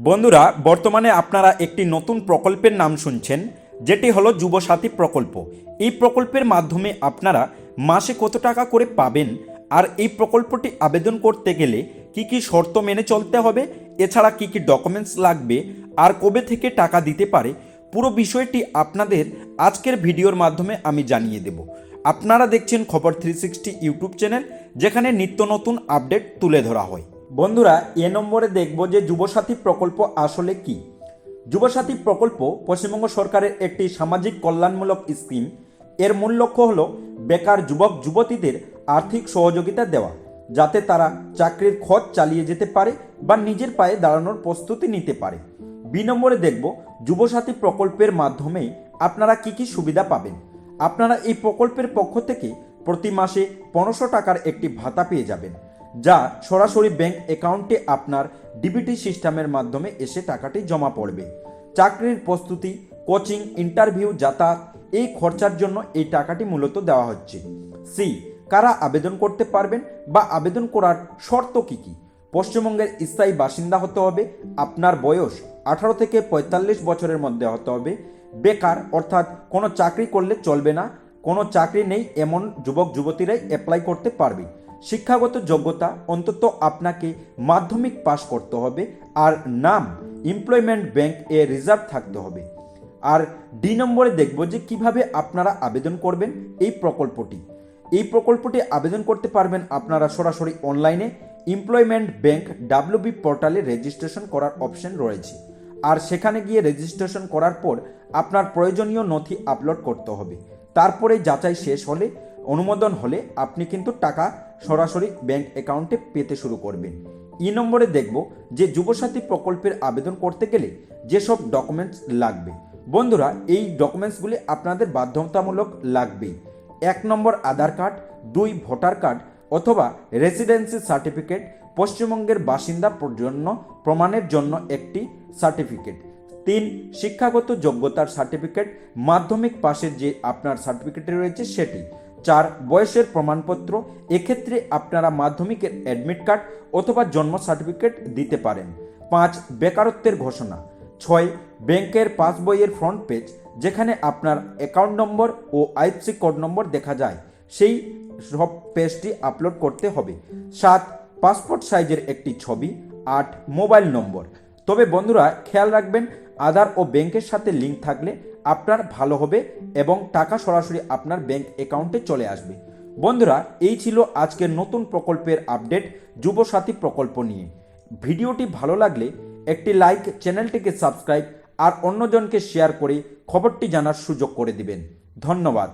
বন্ধুরা, বর্তমানে আপনারা একটি নতুন প্রকল্পের নাম শুনছেন, যেটি হলো যুবসাথী প্রকল্প। এই প্রকল্পের মাধ্যমে আপনারা মাসে কত টাকা করে পাবেন, আর এই প্রকল্পটি আবেদন করতে গেলে কি কি শর্ত মেনে চলতে হবে, এছাড়া কি কি ডকুমেন্টস লাগবে, আর কবে থেকে টাকা দিতে পারে, পুরো বিষয়টি আপনাদের আজকের ভিডিওর মাধ্যমে আমি জানিয়ে দেব। আপনারা দেখছেন খবর 360 ইউটিউব চ্যানেল, যেখানে নিত্য নতুন আপডেট তুলে ধরা হয়। বন্ধুরা, এ নম্বরে দেখব যে যুবসাথী প্রকল্প আসলে কি। যুবসাথী প্রকল্প পশ্চিমবঙ্গ সরকারের একটি সামাজিক কল্যাণমূলক স্কিম। এর মূল লক্ষ্য হল বেকার যুবক যুবতীদের আর্থিক সহযোগিতা দেওয়া, যাতে তারা চাকরির খোঁজ চালিয়ে যেতে পারে বা নিজের পায়ে দাঁড়ানোর প্রস্তুতি নিতে পারে। বি নম্বরে দেখব যুবসাথী প্রকল্পের মাধ্যমে আপনারা কি কি সুবিধা পাবেন। আপনারা এই প্রকল্পের পক্ষ থেকে প্রতি মাসে 1500 টাকার একটি ভাতা পেয়ে যাবেন, যা সরাসরি ব্যাংক অ্যাকাউন্টে আপনার ডিবিটি সিস্টেমের মাধ্যমে এসে টাকাটি জমা পড়বে। চাকরির প্রস্তুতি, কোচিং, ইন্টারভিউ, যাতায়াত এই খরচার জন্য এই টাকাটি মূলত দেওয়া হচ্ছে। সি, কারা আবেদন করতে পারবেন বা আবেদন করার শর্ত কি কি। পশ্চিমবঙ্গের স্থায়ী বাসিন্দা হতে হবে, আপনার বয়স 18 থেকে 45 বছরের মধ্যে হতে হবে, বেকার অর্থাৎ কোনো চাকরি করলে চলবে না, কোনো চাকরি নেই এমন যুবক যুবতীরাই অ্যাপ্লাই করতে পারবে। শিক্ষাগত যোগ্যতা অন্তত আপনাকে মাধ্যমিক পাস করতে হবে, আর নাম এমপ্লয়মেন্ট ব্যাংক এ রিজার্ভ থাকতে হবে। আর ডি নম্বরে দেখব যে কিভাবে আপনারা আবেদন করবেন এই প্রকল্পটি। এই প্রকল্পটি আবেদন করতে পারবেন আপনারা সরাসরি অনলাইনে এমপ্লয়মেন্ট ব্যাংক WB পোর্টালে রেজিস্ট্রেশন করার অপশন রয়েছে, আর সেখানে গিয়ে রেজিস্ট্রেশন করার পর আপনার প্রয়োজনীয় নথি আপলোড করতে হবে। তারপরে যাচাই শেষ হলে, অনুমোদন হলে আপনি কিন্তু টাকা সরাসরি ব্যাংক অ্যাকাউন্টে পেতে শুরু করবেন। ই নম্বরে দেখব যে যুবসাথী প্রকল্পের আবেদন করতে গেলে যেসব ডকুমেন্টস লাগবে। বন্ধুরা, এই ডকুমেন্টসগুলি আপনাদের বাধ্যতামূলক লাগবেই। 1 নম্বর আধার কার্ড, 2 ভোটার কার্ড অথবা রেসিডেন্সি সার্টিফিকেট, পশ্চিমবঙ্গের বাসিন্দার জন্য প্রমাণের জন্য একটি সার্টিফিকেট। 3 শিক্ষাগত যোগ্যতার সার্টিফিকেট, মাধ্যমিক পাশের যে আপনার সার্টিফিকেট রয়েছে সেটি। 4 বয়সের প্রমাণপত্র, এক্ষেত্রে আপনারা মাধ্যমিকের অ্যাডমিট কার্ড অথবা জন্ম সার্টিফিকেট দিতে পারেন। 5 বেকারত্বের ঘোষণা। 6 ব্যাংকের পাসবইয়ের ফ্রন্ট পেজ, যেখানে আপনার অ্যাকাউন্ট নম্বর ও IFSC কোড নম্বর দেখা যায়, সেই সব পেজটি আপলোড করতে হবে। 7 পাসপোর্ট সাইজের একটি ছবি। 8 মোবাইল নম্বর। তবে বন্ধুরা, খেয়াল রাখবেন আধার ও ব্যাংকের সাথে লিঙ্ক থাকলে আপনার ভালো হবে এবং টাকা সরাসরি আপনার ব্যাংক অ্যাকাউন্টে চলে আসবে। বন্ধুরা, এই ছিল আজকের নতুন প্রকল্পের আপডেট যুবসাথী প্রকল্প নিয়ে। ভিডিওটি ভালো লাগলে একটি লাইক, চ্যানেলটিকে সাবস্ক্রাইব আর অন্যজনকে শেয়ার করে খবরটি জানার সুযোগ করে দিবেন। ধন্যবাদ।